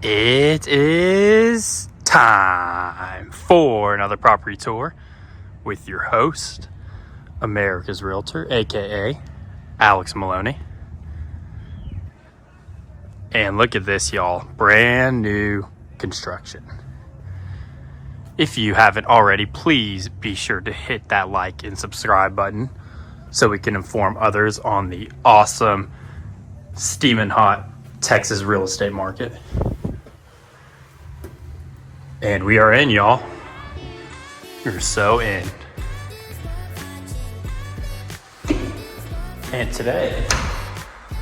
It is time for another property tour with your host, America's Realtor, aka Alex Maloney. And look at this, y'all. Brand new construction. If you haven't already, please be sure to hit that like and subscribe button so we can inform others on the awesome, steaming hot Texas real estate market. And we are in, y'all. You're so in. And today,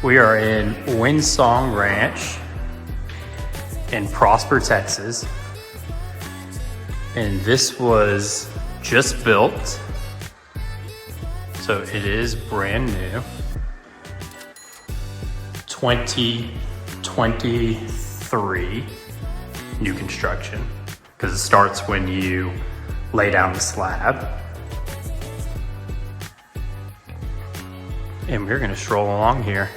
we are in WINDSONG Ranch in Prosper, Texas. And this was just built. So it is brand new. 2023 new construction. Because it starts when you lay down the slab. And we're gonna stroll along here.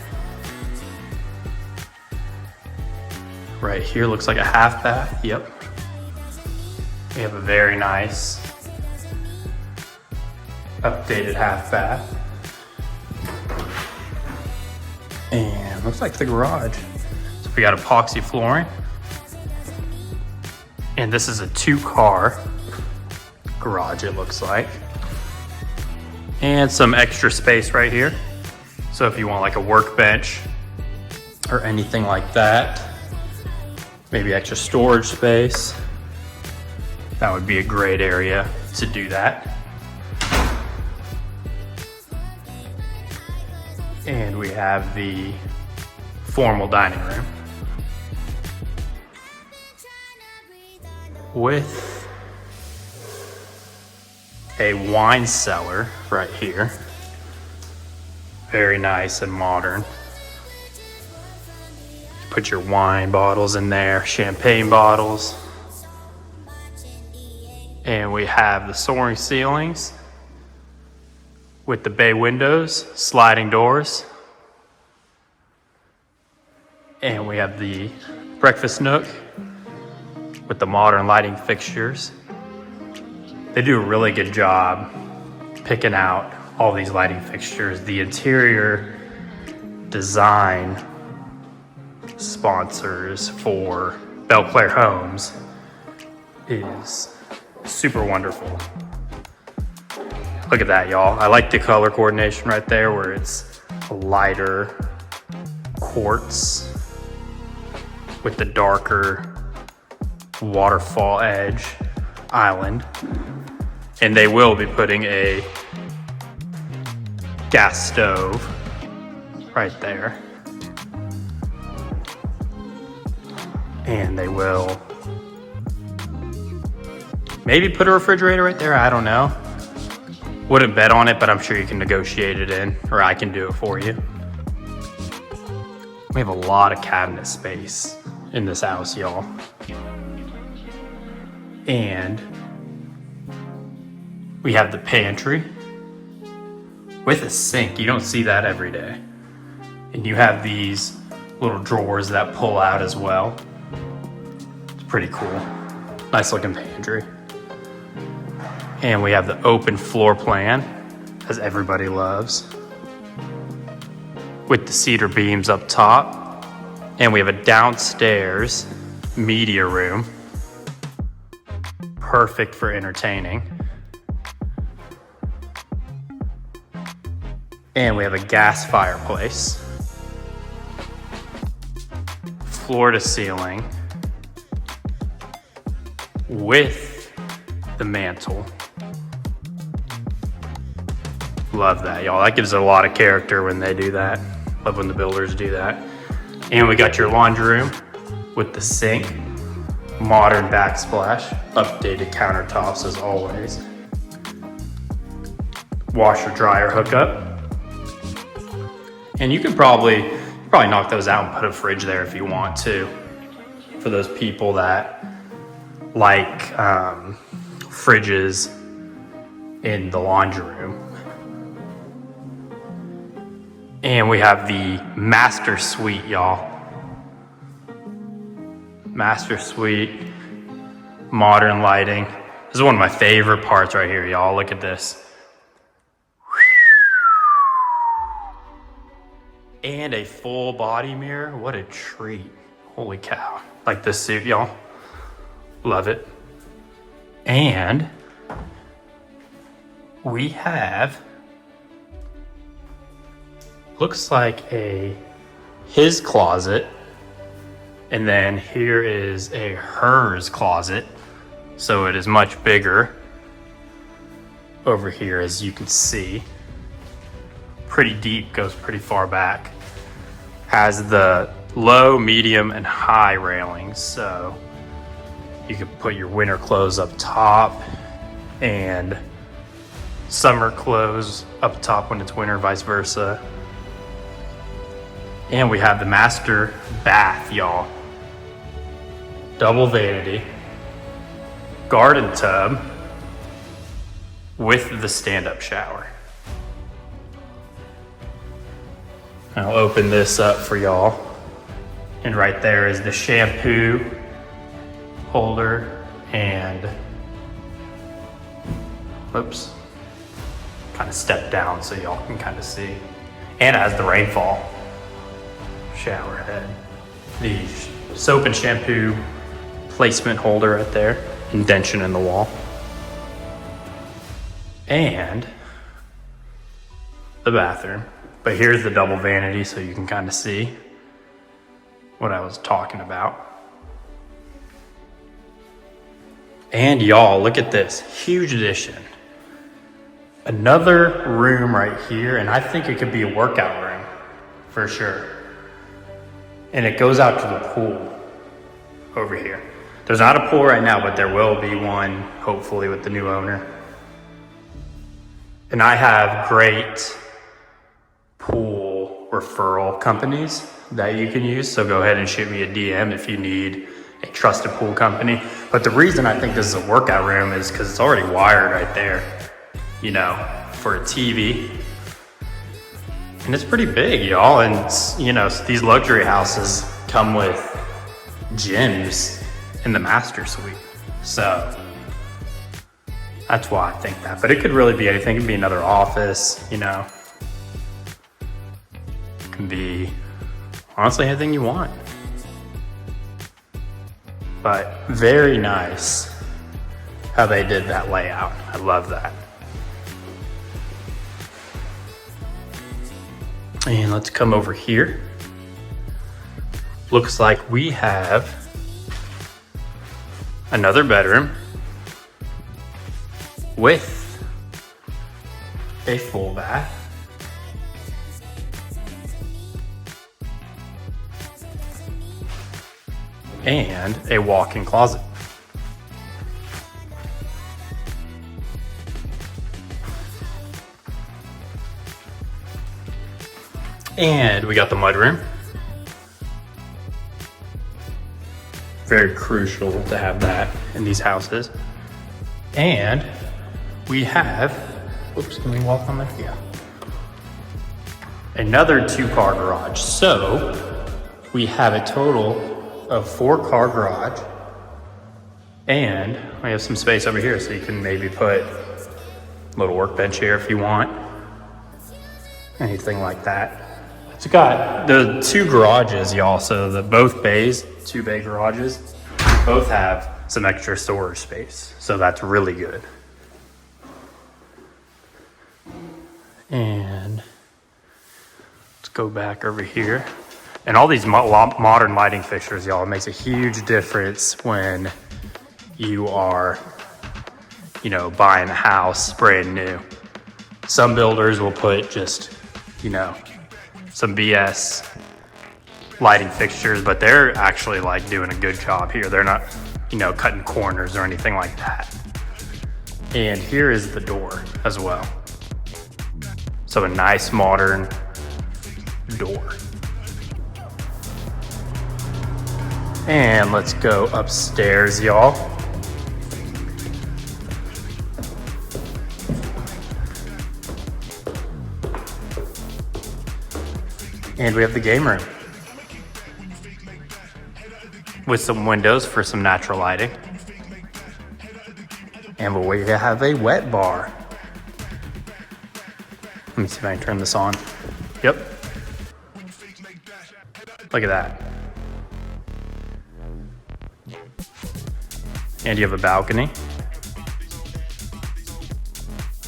Right here looks like a half bath, yep. We have a very nice updated half bath. And looks like the garage. So we got epoxy flooring. And this is a 2-car garage, it looks like. And some extra space right here. So if you want like a workbench or anything like that, maybe extra storage space, that would be a great area to do that. And we have the formal dining room with a wine cellar right here. Very nice and modern. Put your wine bottles in there, champagne bottles. And we have the soaring ceilings with the bay windows, sliding doors. And we have the breakfast nook with the modern lighting fixtures. They do a really good job picking out all these lighting fixtures. The interior design sponsors for BELCLAIRE Homes is super wonderful. Look at that, y'all. I like the color coordination right there where it's a lighter quartz with the darker waterfall edge island. And they will be putting a gas stove right there. And they will maybe put a refrigerator right there, I don't know. Wouldn't bet on it, but I'm sure you can negotiate it in, or I can do it for you. We have a lot of cabinet space in this house, y'all. And we have the pantry with a sink. You don't see that every day. And you have these little drawers that pull out as well. It's pretty cool. Nice looking pantry. And we have the open floor plan, as everybody loves, with the cedar beams up top. And we have a downstairs media room, perfect for entertaining. And we have a gas fireplace, floor to ceiling, with the mantle. Love that, y'all. That gives it a lot of character when they do that. Love when the builders do that. And we got your laundry room with the sink, modern backsplash, updated countertops as always. Washer dryer hookup. And you can probably knock those out and put a fridge there if you want to. For those people that like fridges in the laundry room. And we have the master suite, y'all. Master suite, modern lighting. This is one of my favorite parts right here, y'all. Look at this. And a full body mirror. What a treat. Holy cow. Like this suit, y'all. Love it. And we have, looks like his closet. And then here is a hers closet. So it is much bigger over here, as you can see. Pretty deep, goes pretty far back. Has the low, medium, and high railings. So you can put your winter clothes up top and summer clothes up top when it's winter, vice versa. And we have the master bath, y'all. Double vanity, garden tub with the stand-up shower. I'll open this up for y'all. And right there is the shampoo holder and, oops, kind of step down so y'all can kind of see. And it has the rainfall shower head. The soap and shampoo placement holder right there, indention in the wall. And the bathroom. But here's the double vanity so you can kind of see what I was talking about. And y'all, look at this, huge addition. Another room right here, and I think it could be a workout room for sure. And it goes out to the pool over here. There's not a pool right now, but there will be one, hopefully, with the new owner. And I have great pool referral companies that you can use. So go ahead and shoot me a DM if you need a trusted pool company. But the reason I think this is a workout room is because it's already wired right there, you know, for a TV. And it's pretty big, y'all. And, you know, these luxury houses come with gyms in the master suite. So that's why I think that. But it could really be anything. It could be another office, you know. It can be, honestly, anything you want. But very nice how they did that layout. I love that. And let's come over here. Looks like we have another bedroom with a full bath. And a walk-in closet. And we got the mudroom. Very crucial to have that in these houses. And we have, whoops, can we walk on there? Yeah. Another 2-car garage. So we have a total of 4-car garage. And we have some space over here, so you can maybe put a little workbench here if you want. Anything like that. It's got the 2 garages, y'all, so the both bays, 2-bay garages, both have some extra storage space. So that's really good. And let's go back over here. And all these modern lighting fixtures, y'all, it makes a huge difference when you are, you know, buying a house brand new. Some builders will put just, you know, some BS lighting fixtures, but they're actually like doing a good job here. They're not, you know, cutting corners or anything like that. And here is the door as well. So a nice modern door. And let's go upstairs, y'all. And we have the game room. with some windows for some natural lighting. And we have a wet bar. Let me see if I can turn this on. Yep. Look at that. And you have a balcony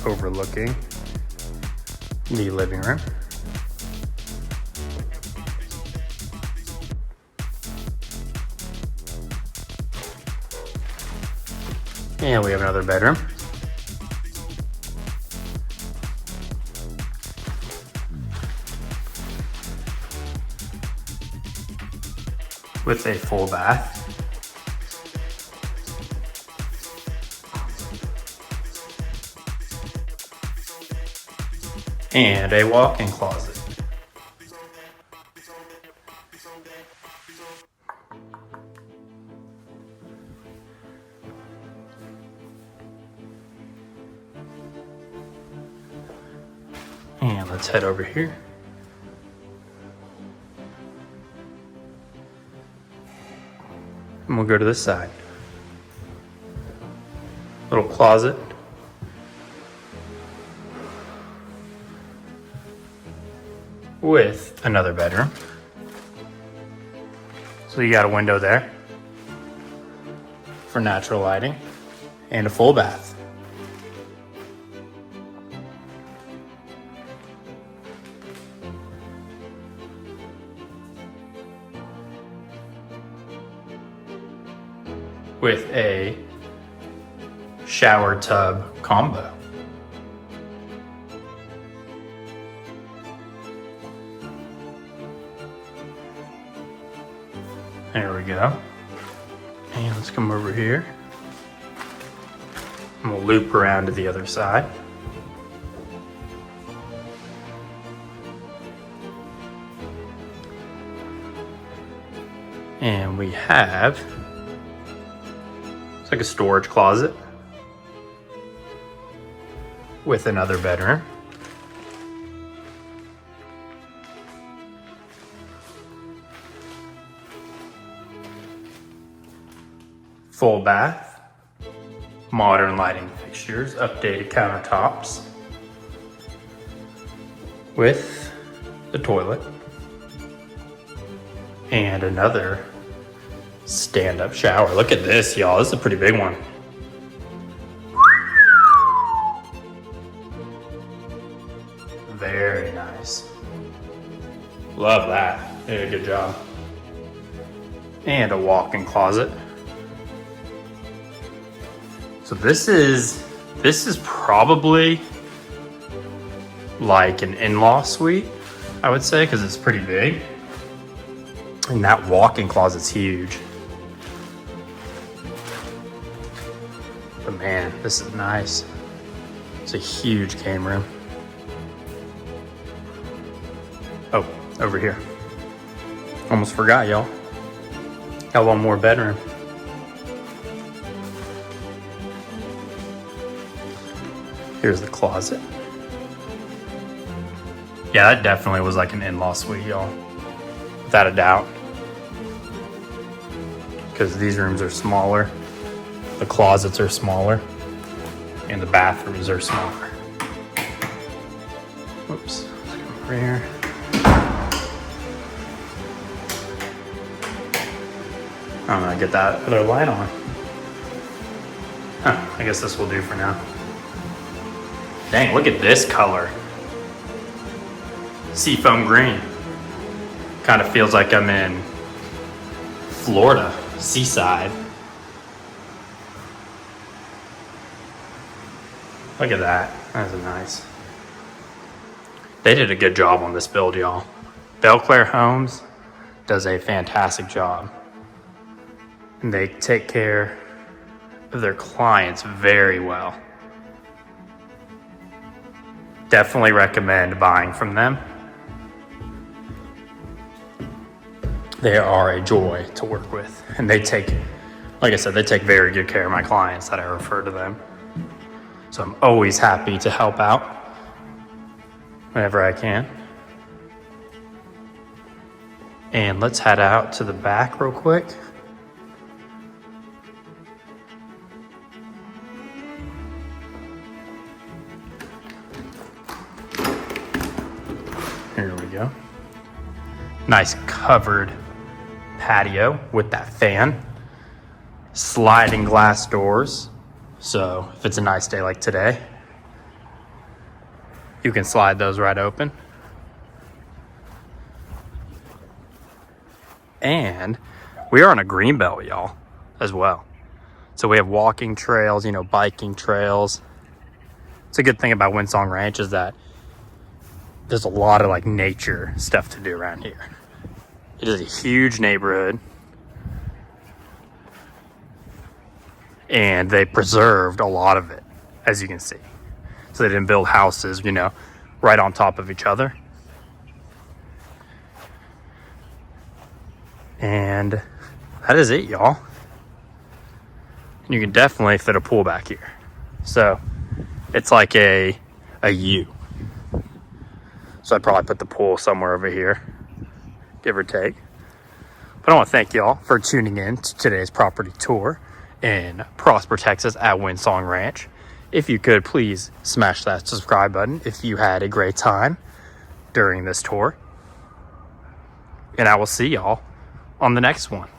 overlooking the living room. And we have another bedroom. With a full bath. And a walk-in closet. And let's head over here. And we'll go to this side. Little closet. With another bedroom. So you got a window there for natural lighting and a full bath. With a shower tub combo. There we go. And let's come over here. And we'll loop around to the other side. And we have, it's like a storage closet with another bedroom. Full bath, modern lighting fixtures, updated countertops with the toilet and another stand-up shower. Look at this, y'all. This is a pretty big one. Very nice. Love that. They did a good job. And a walk-in closet. So this is probably like an in-law suite, I would say, because it's pretty big. And that walk-in closet's huge. But man, this is nice. It's a huge game room. Oh, over here. Almost forgot, y'all. Got one more bedroom. Here's the closet. Yeah, that definitely was like an in-law suite, y'all. Without a doubt. Because these rooms are smaller. The closets are smaller. And the bathrooms are smaller. Whoops. Let's come over here. I'm gonna get that other light on. Huh, I guess this will do for now. Dang, look at this color. Seafoam green. Kind of feels like I'm in Florida, seaside. Look at that. That's nice. They did a good job on this build, y'all. BELCLAIRE Homes does a fantastic job. And they take care of their clients very well. Definitely recommend buying from them. They are a joy to work with. And they take, like I said, they take very good care of my clients that I refer to them. So I'm always happy to help out whenever I can. And let's head out to the back real quick. Nice covered patio with that fan. Sliding glass doors. So if it's a nice day like today, you can slide those right open. And we are on a green belt, y'all, as well. So we have walking trails, you know, biking trails. It's a good thing about WINDSONG Ranch is that there's a lot of like nature stuff to do around here. It is a huge neighborhood. And they preserved a lot of it, as you can see. So they didn't build houses, you know, right on top of each other. And that is it, y'all. You can definitely fit a pool back here. So it's like a U. So I'd probably put the pool somewhere over here, give or take. But I want to thank y'all for tuning in to today's property tour in Prosper, Texas at WINDSONG Ranch. If you could, please smash that subscribe button if you had a great time during this tour. And I will see y'all on the next one.